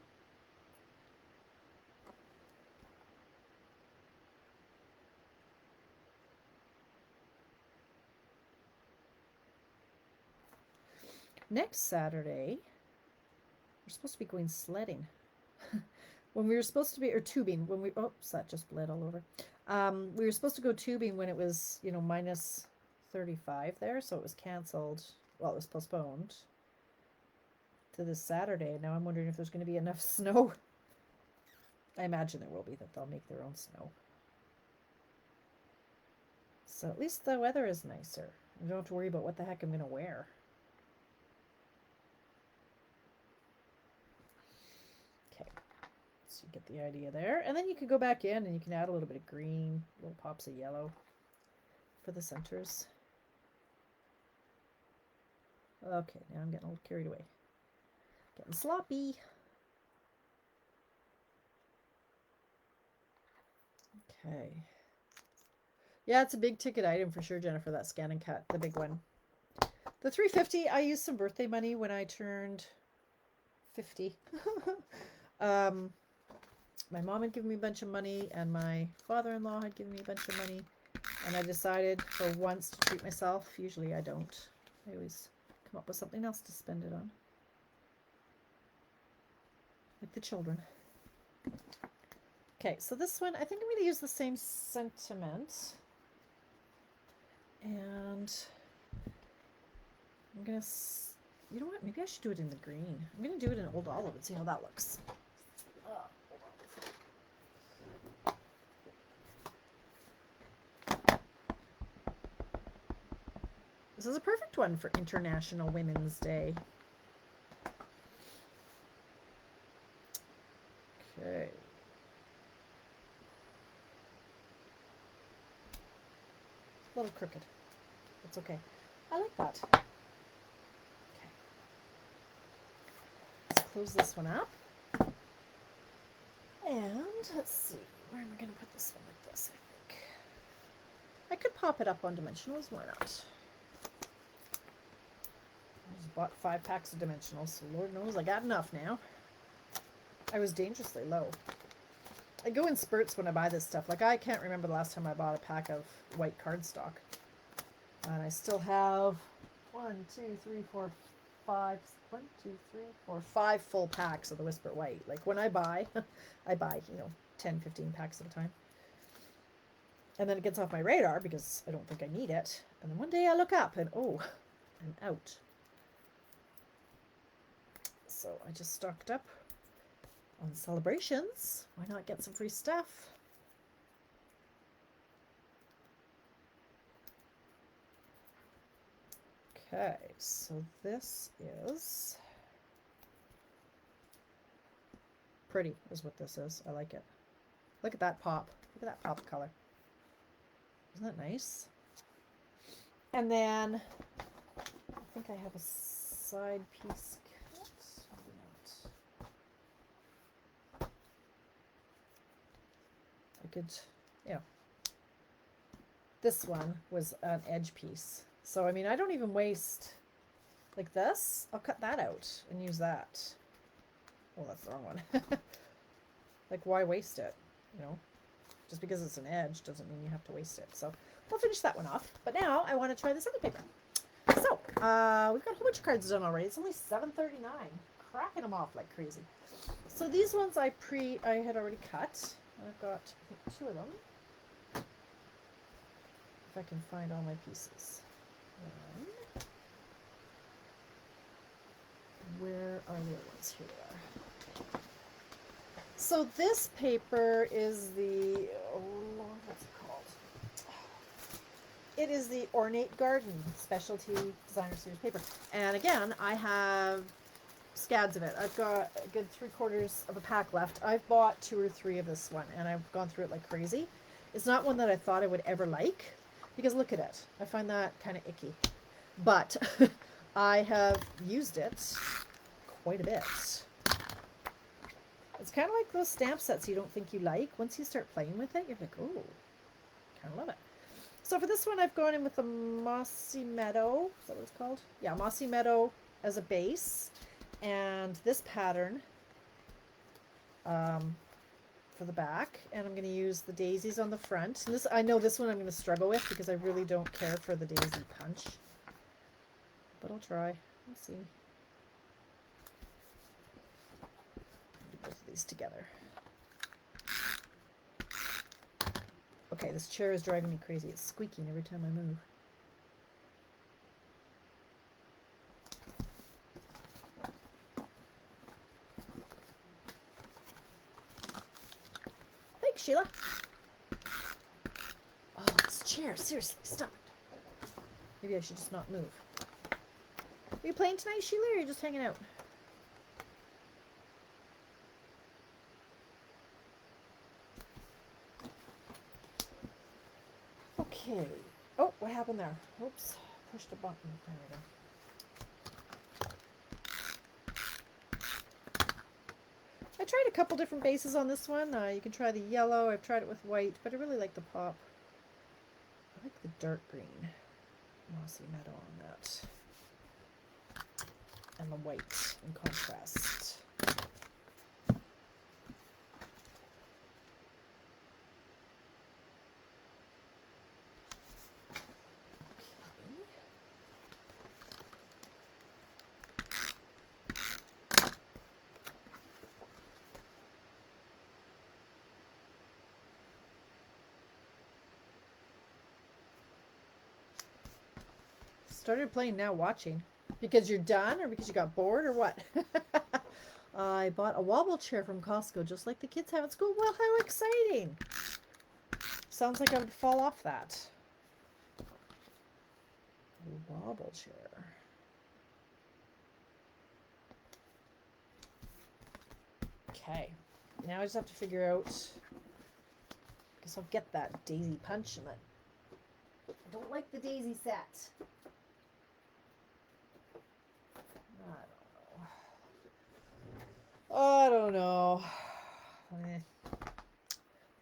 Next Saturday, we're supposed to be going sledding. When we were supposed to be, or tubing, when we, oops, that just bled all over. We were supposed to go tubing when it was, you know, minus 35 there, so it was canceled. Well, it was postponed to this Saturday. Now I'm wondering if there's going to be enough snow. I imagine there will be, that they'll make their own snow. So at least the weather is nicer. I don't have to worry about what the heck I'm going to wear. Okay, so you get the idea there. And then you can go back in and you can add a little bit of green, little pops of yellow for the centers. Okay, now I'm getting a little carried away. Getting sloppy. Okay. Yeah, it's a big ticket item for sure, Jennifer, that scan and cut, the big one. The $350, I used some birthday money when I turned 50. My mom had given me a bunch of money, and my father-in-law had given me a bunch of money, and I decided for once to treat myself. Usually I don't. I always come up with something else to spend it on. Like the children. Okay, so this one, I think I'm going to use the same sentiment. And I'm going to, you know what, maybe I should do it in the green. I'm going to do it in Old Olive and see how that looks. This is a perfect one for International Women's Day. Okay. A little crooked. That's okay. I like that. Okay. Let's close this one up. And let's see, where am I going to put this one like this, I think. I could pop it up on dimensionals, why not? I just bought 5 packs of dimensionals, so Lord knows I got enough now. I was dangerously low. I go in spurts when I buy this stuff. Like, I can't remember the last time I bought a pack of white cardstock. And I still have 5 full packs of the Whisper White. Like, when I buy, I buy, you know, 10, 15 packs at a time. And then it gets off my radar because I don't think I need it. And then one day I look up and, oh, I'm out. So I just stocked up on celebrations. Why not get some free stuff? Okay, so this is pretty, is what this is. I like it. Look at that pop. Look at that pop color. Isn't that nice? And then I think I have a side piece cut. I could, yeah. This one was an edge piece. So, I mean, I don't even waste like this. I'll cut that out and use that. Oh, that's the wrong one. Like, why waste it? You know, just because it's an edge doesn't mean you have to waste it. So we'll finish that one off. But now I want to try this other paper. So we've got a whole bunch of cards done already. It's only $7.39. Cracking them off like crazy. So these ones I had already cut. I've got, I think, 2 of them. If I can find all my pieces. Where are the other ones? Here they are. So this paper is the, oh Lord, what's it called? It is the Ornate Garden Specialty Designer Series paper. And again, I have scads of it. I've got a good 3/4 of a pack left. I've bought 2 or 3 of this one, and I've gone through it like crazy. It's not one that I thought I would ever like, because look at it. I find that kind of icky. But I have used it quite a bit. It's kind of like those stamp sets you don't think you like. Once you start playing with it, you're like, oh, kind of love it. So for this one, I've gone in with the Mossy Meadow. Is that what it's called? Yeah, Mossy Meadow as a base. And this pattern for the back. And I'm going to use the daisies on the front. And this, I know this one I'm going to struggle with because I really don't care for the daisy punch. But I'll try. Let's see. Both of these together. Okay, this chair is driving me crazy. It's squeaking every time I move. Thanks, Sheila. Oh, this chair. Seriously, stop. Maybe I should just not move. Are you playing tonight, Sheila, or are you just hanging out? Okay. Oh, what happened there? Oops. Pushed a button. There we go. I tried a couple different bases on this one. You can try the yellow. I've tried it with white, but I really like the pop. I like the dark green. Mossy Meadow on that. And the white in contrast. Started playing now watching. Because you're done or because you got bored or what? I bought a wobble chair from Costco just like the kids have at school. Well, how exciting. Sounds like I would fall off that. A wobble chair. Okay. Now I just have to figure out. I guess I'll get that daisy punch in it. I don't like the daisy set. I don't know.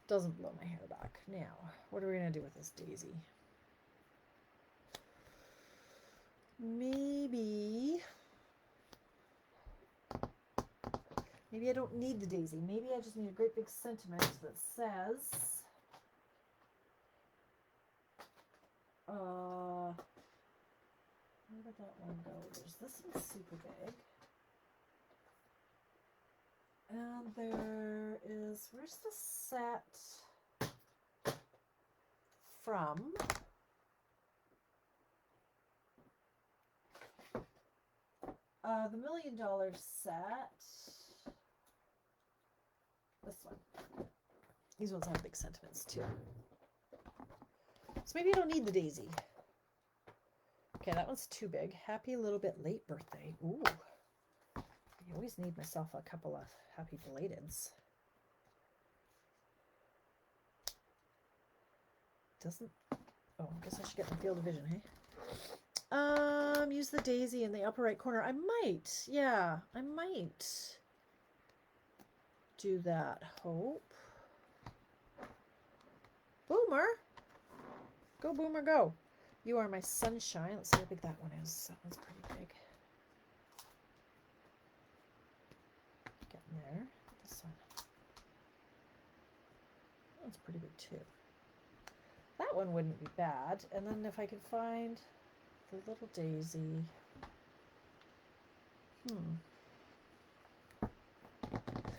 Doesn't blow my hair back. Now, what are we going to do with this daisy? Maybe I don't need the daisy. Maybe I just need a great big sentiment that says, where did that one go? There's this one's super big. And there is, where's the set from? The $1 Million set. This one. These ones have big sentiments too. So maybe I don't need the daisy. Okay, that one's too big. Happy little bit late birthday. Ooh. I always need myself a couple of happy belateds. Doesn't... Oh, I guess I should get my field of vision, hey? Use the daisy in the upper right corner. I might. Yeah, I might do that. Hope. Boomer. Go, Boomer, go. You are my sunshine. Let's see how big that one is. That one's pretty big. Getting there. This one. That one's pretty big too. That one wouldn't be bad. And then if I could find the little daisy.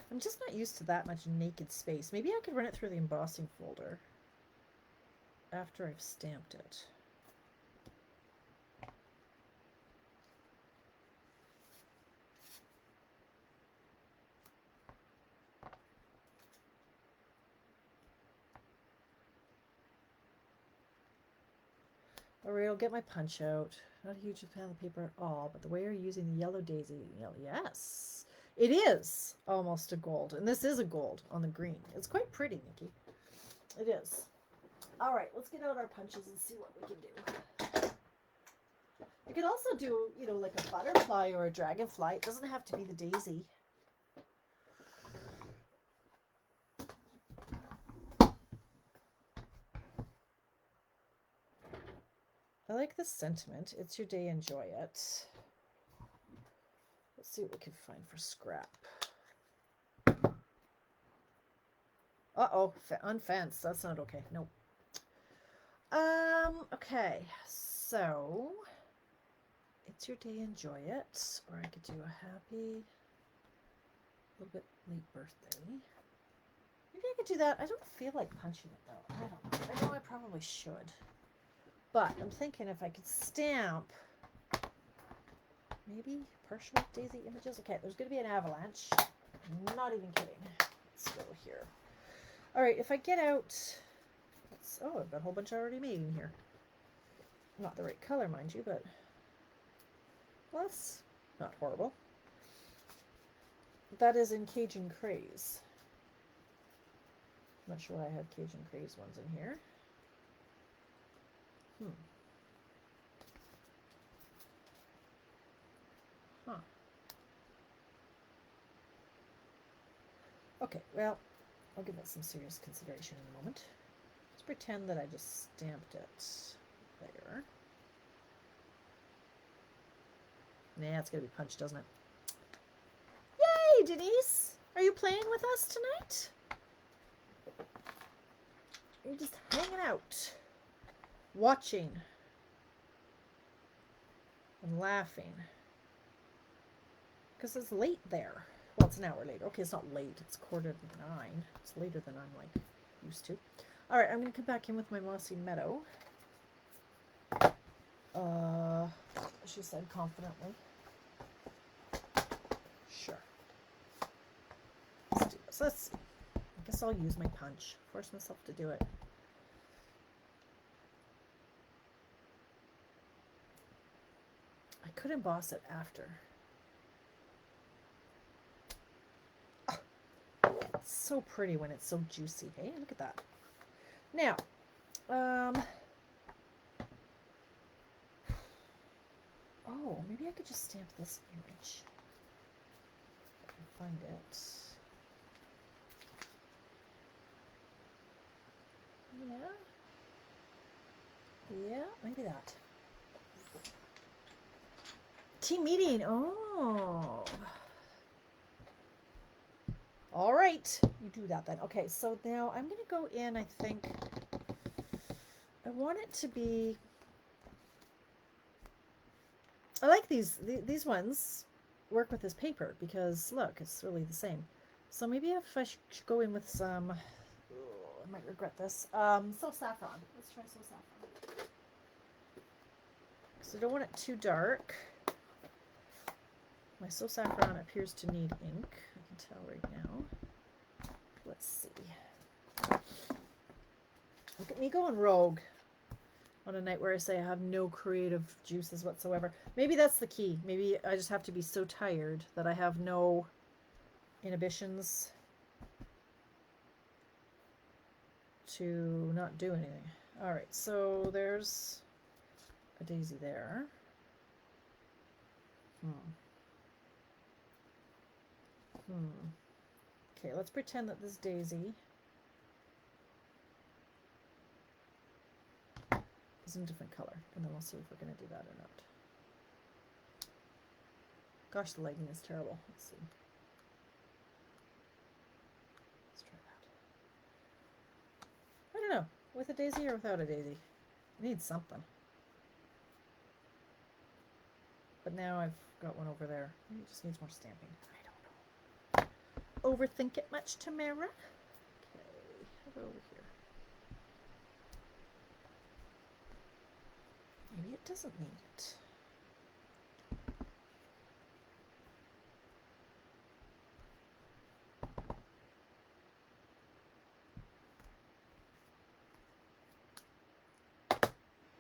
I'm just not used to that much naked space. Maybe I could run it through the embossing folder after I've stamped it. Alright, I'll get my punch out. Not a huge fan of the paper at all, but the way you're using the yellow daisy, yes, it is almost a gold, and this is a gold on the green. It's quite pretty, Nikki. It is. All right, let's get out our punches and see what we can do. You could also do, you know, like a butterfly or a dragonfly. It doesn't have to be the daisy. I like this sentiment. It's your day, enjoy it. Let's see what we can find for scrap. Uh-oh, unfenced. That's not okay. Nope. Okay, so it's your day, enjoy it. Or I could do a happy, little bit late birthday. Maybe I could do that. I don't feel like punching it though. I don't know. I know I probably should. But I'm thinking if I could stamp maybe partial daisy images. Okay, there's going to be an avalanche. I'm not even kidding. Let's go here. All right, if I get out... Oh, I've got a whole bunch already made in here. Not the right color, mind you, but... Well, that's not horrible. That is in Cajun Craze. I'm not sure why I have Cajun Craze ones in here. Huh. Okay, well, I'll give that some serious consideration in a moment. Let's pretend that I just stamped it there. Nah, it's going to be punched, doesn't it? Yay, Denise! Are you playing with us tonight? You're just hanging out, watching, and laughing. Because it's late there. Well, it's an hour later. Okay, it's not late. It's 8:45. It's later than I'm, like, used to. All right, I'm going to come back in with my mossy meadow. She said confidently. Sure. Let's do this. Let's see. I guess I'll use my punch. Force myself to do it. I could emboss it after. Oh, it's so pretty when it's so juicy. Hey, look at that. Now, oh, maybe I could just stamp this image. If I can find it. Yeah, maybe that. Team meeting. Oh. All right. You do that then. Okay, so now I'm going to go in, I think. I want it to be... I like these ones work with this paper because, look, it's really the same. So maybe if I should go in with some... Oh, I might regret this. So saffron. Let's try so saffron. So I don't want it too dark. My So Saffron appears to need ink. I can tell right now. Let's see. Look at me going rogue. on a night where I say I have no creative juices whatsoever. Maybe that's the key. Maybe I just have to be so tired that I have no inhibitions to not do anything. All right, so there's a daisy there. Okay, let's pretend that this daisy is in a different color, and then we'll see if we're going to do that or not. Gosh, the lighting is terrible. Let's see. Let's try that. I don't know, with a daisy or without a daisy. It needs something. But now I've got one over there. Maybe it just needs more stamping. I don't know. Overthink it much, Tamara? Okay, how about over here? Maybe it doesn't need it. I'm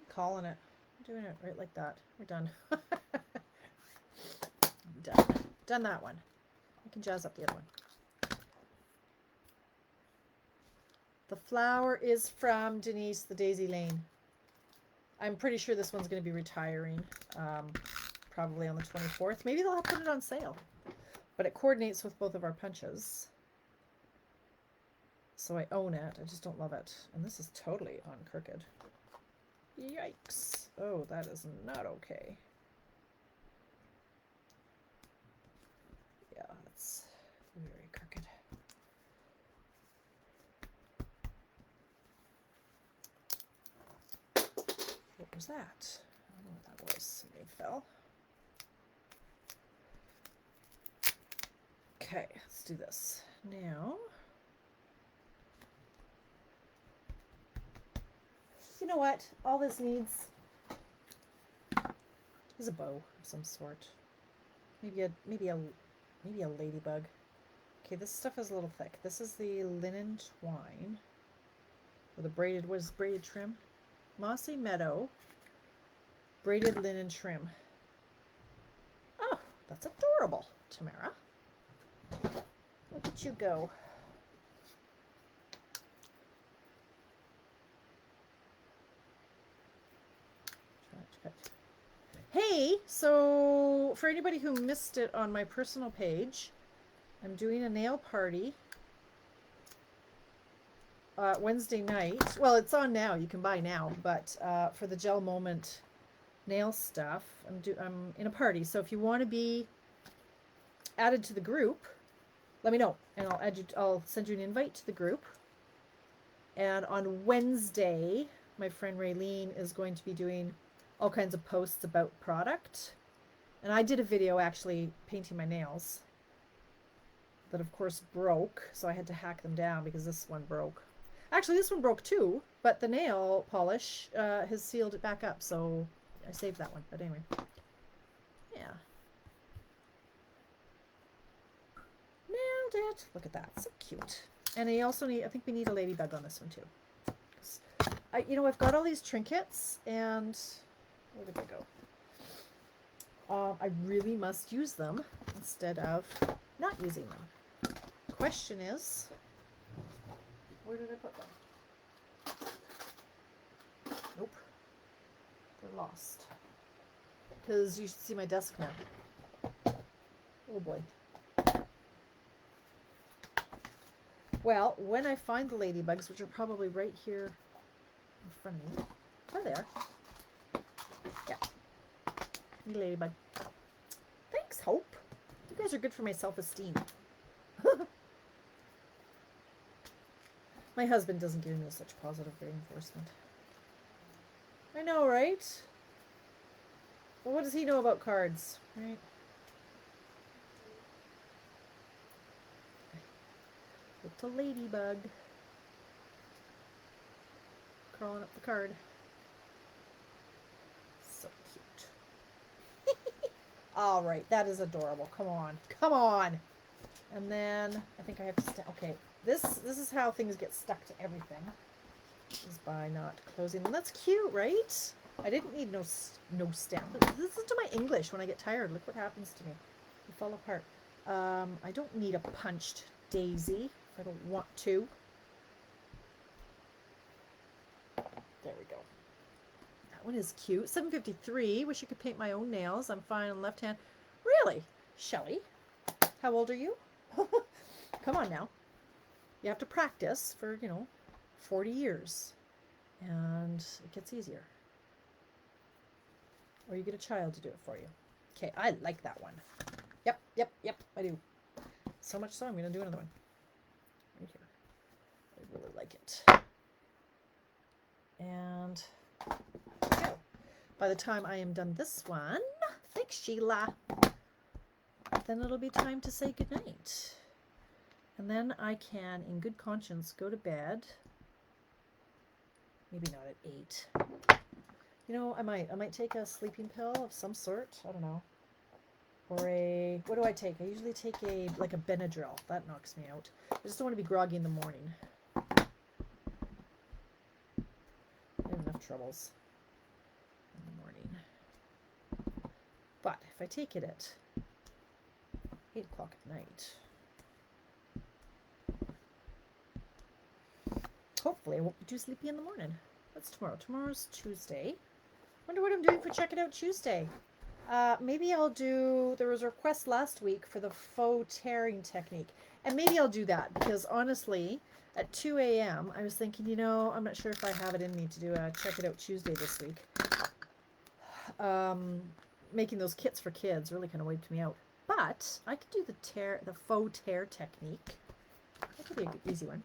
calling it. I'm doing it right like that. We're done. Done. Done that one. I can jazz up the other one. The flower is from Denise, the Daisy Lane. I'm pretty sure this one's going to be retiring, probably on the 24th. Maybe they'll put it on sale. But it coordinates with both of our punches. So I own it. I just don't love it. And this is totally on crooked. Yikes. Oh, that is not okay. Yeah, that's very crooked. What was that? I don't know what that was. Something fell. Okay, let's do this. Now, you know what? All this needs is a bow of some sort. Maybe a ladybug. Okay, this stuff is a little thick. This is the linen twine with a braided, what is braided trim? Mossy Meadow braided linen trim. Oh, that's adorable, Tamara. Look at you go. Hey, so for anybody who missed it on my personal page, I'm doing a nail party Wednesday night. Well, it's on now. You can buy now. But for the Gel Moment nail stuff, I'm in a party. So if you want to be added to the group, let me know, and I'll add you. I'll send you an invite to the group. And on Wednesday, my friend Raylene is going to be doing all kinds of posts about product. And I did a video actually painting my nails that of course broke, so I had to hack them down because this one broke. Actually, this one broke too, but the nail polish has sealed it back up, so I saved that one. But anyway, yeah. Nailed it. Look at that. So cute. And I also need, I think we need a ladybug on this one too. I've got all these trinkets, and where did they go? I really must use them instead of not using them. The question is, where did I put them? Nope. They're lost. Because you should see my desk now. Oh boy. Well, when I find the ladybugs, which are probably right here in front of me. Oh, there. Yeah. Need a ladybug. Thanks, Hope. You guys are good for my self-esteem. My husband doesn't give me such positive reinforcement. I know, right? Well, what does he know about cards, right? Little ladybug. Crawling up the card. So cute. All right, that is adorable. Come on. Come on. And then I think I have to okay. This is how things get stuck to everything. is by not closing them. That's cute, right? I didn't need no stamp. Listen to my English when I get tired. Look what happens to me. I fall apart. I don't need a punched daisy. I don't want to. There we go. That one is cute. $7.53. Wish you could paint my own nails. I'm fine on the left hand. Really? Shelley? How old are you? Come on now. You have to practice for, 40 years. And it gets easier. Or you get a child to do it for you. Okay, I like that one. Yep, I do. So much so, I'm going to do another one. Right here. I really like it. And go. By the time I am done this one, thanks Sheila, then it'll be time to say goodnight. And then I can, in good conscience, go to bed. Maybe not at 8. I might take a sleeping pill of some sort. I don't know. Or what do I take? I usually take a Benadryl. That knocks me out. I just don't want to be groggy in the morning. I have enough troubles in the morning. But if I take it at 8 o'clock at night, hopefully I won't be too sleepy in the morning. That's tomorrow. Tomorrow's Tuesday. Wonder what I'm doing for Check It Out Tuesday. Maybe I'll do, there was a request last week for the faux tearing technique. And maybe I'll do that because honestly, at 2 a.m. I was thinking, I'm not sure if I have it in me to do a Check It Out Tuesday this week. Making those kits for kids really kind of wiped me out. But I could do the faux tear technique. That could be a good, easy one.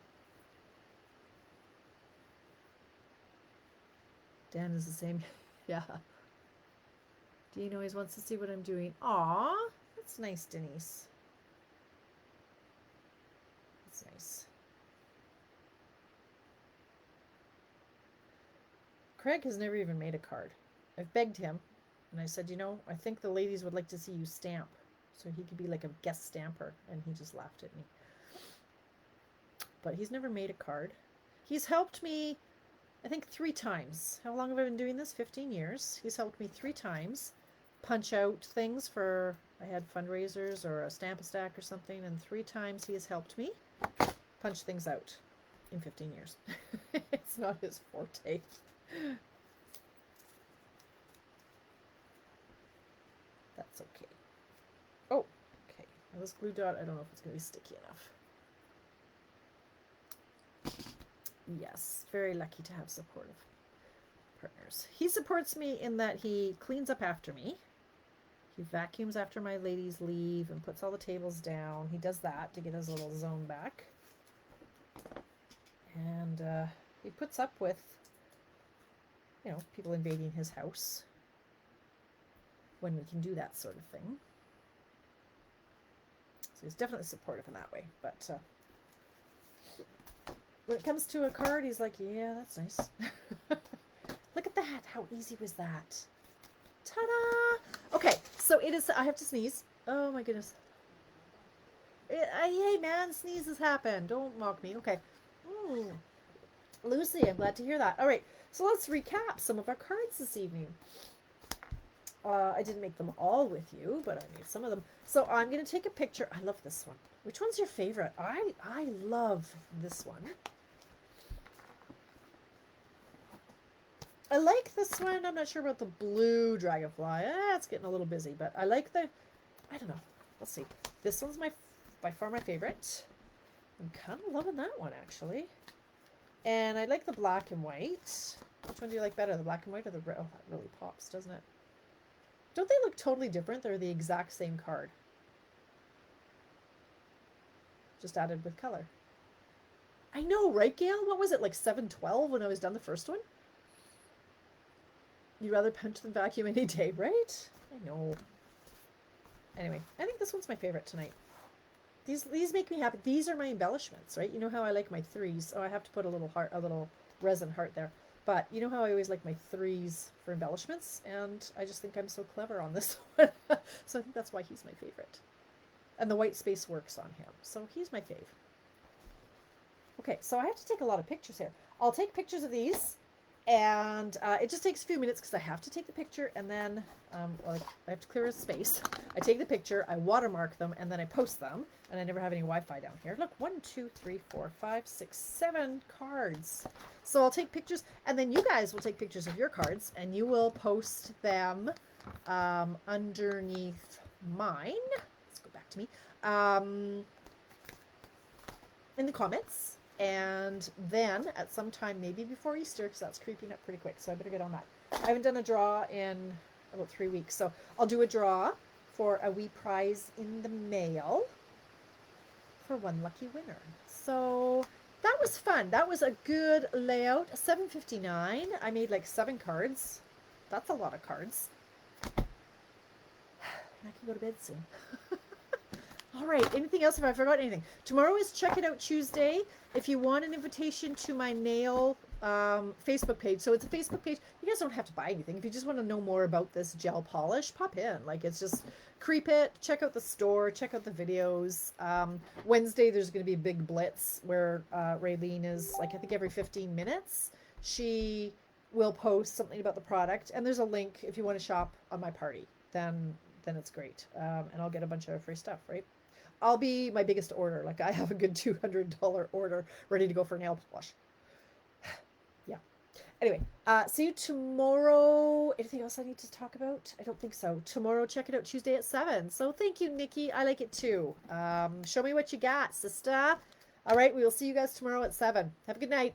Dan is the same. Yeah. Dean always wants to see what I'm doing. Aw, that's nice, Denise. That's nice. Craig has never even made a card. I've begged him, and I said, I think the ladies would like to see you stamp. So he could be like a guest stamper, and he just laughed at me. But he's never made a card. He's helped me, I think 3 times. How long have I been doing this? 15 years. He's helped me 3 times punch out things for, I had fundraisers or a Stamp-A-Stack or something, and 3 times he has helped me punch things out in 15 years. It's not his forte. That's okay. Oh, okay. Now this glue dot, I don't know if it's going to be sticky enough. Yes, very lucky to have supportive partners. He supports me in that he cleans up after me. He vacuums after my ladies leave and puts all the tables down. He does that to get his little zone back. And he puts up with, people invading his house when we can do that sort of thing. So he's definitely supportive in that way. But when it comes to a card, he's like, yeah, that's nice. Look at that. How easy was that? Ta-da! Okay, so it is, I have to sneeze. Oh my goodness. Hey man, sneezes happen. Don't mock me. Okay. Lucy, I'm glad to hear that. All right, so let's recap some of our cards this evening. I didn't make them all with you, but I made some of them. So I'm going to take a picture. I love this one. Which one's your favorite? I love this one. I like this one. I'm not sure about the blue dragonfly. It's getting a little busy, but I like the, I don't know. Let's see. This one's by far my favorite. I'm kind of loving that one, actually. And I like the black and white. Which one do you like better, the black and white or the red? Oh, that really pops, doesn't it? Don't they look totally different? They're the exact same card. Just added with color. I know, right, Gail? What was it, like 712 when I was done the first one? You'd rather punch than vacuum any day, right? I know. Anyway, I think this one's my favorite tonight. These make me happy. These are my embellishments, right? You know how I like my 3s. Oh, I have to put a little resin heart there. But you know how I always like my 3s for embellishments? And I just think I'm so clever on this one. So I think that's why he's my favorite. And the white space works on him. So he's my fave. Okay, so I have to take a lot of pictures here. I'll take pictures of these, and it just takes a few minutes because I have to take the picture, and then well, I have to clear a space. I take the picture, I watermark them, and then I post them. And I never have any Wi-Fi down here. Look, 1, 2, 3, 4, 5, 6, 7 cards. So I'll take pictures, and then you guys will take pictures of your cards, and you will post them underneath mine. Let's go back to me. In the comments. And then at some time, maybe before Easter, because that's creeping up pretty quick, so I better get on that. I haven't done a draw in about 3 weeks, so I'll do a draw for a wee prize in the mail for one lucky winner. So that was fun. That was a good layout. $7.59. I made like 7 cards. That's a lot of cards. I can go to bed soon. All right. Anything else? If I forgot anything? Tomorrow is Check It Out Tuesday. If you want an invitation to my nail Facebook page, so it's a Facebook page. You guys don't have to buy anything. If you just want to know more about this gel polish, pop in. Like, it's just creep it, check out the store, check out the videos. Wednesday, there's going to be a big blitz where Raylene is, like, I think every 15 minutes, she will post something about the product. And there's a link if you want to shop on my party. Then it's great. And I'll get a bunch of free stuff, right? I'll be my biggest order. Like, I have a good $200 order ready to go for nail polish. Yeah. Anyway, see you tomorrow. Anything else I need to talk about? I don't think so. Tomorrow, Check It Out Tuesday at 7. So thank you, Nikki. I like it too. Show me what you got, sister. All right, we will see you guys tomorrow at 7. Have a good night.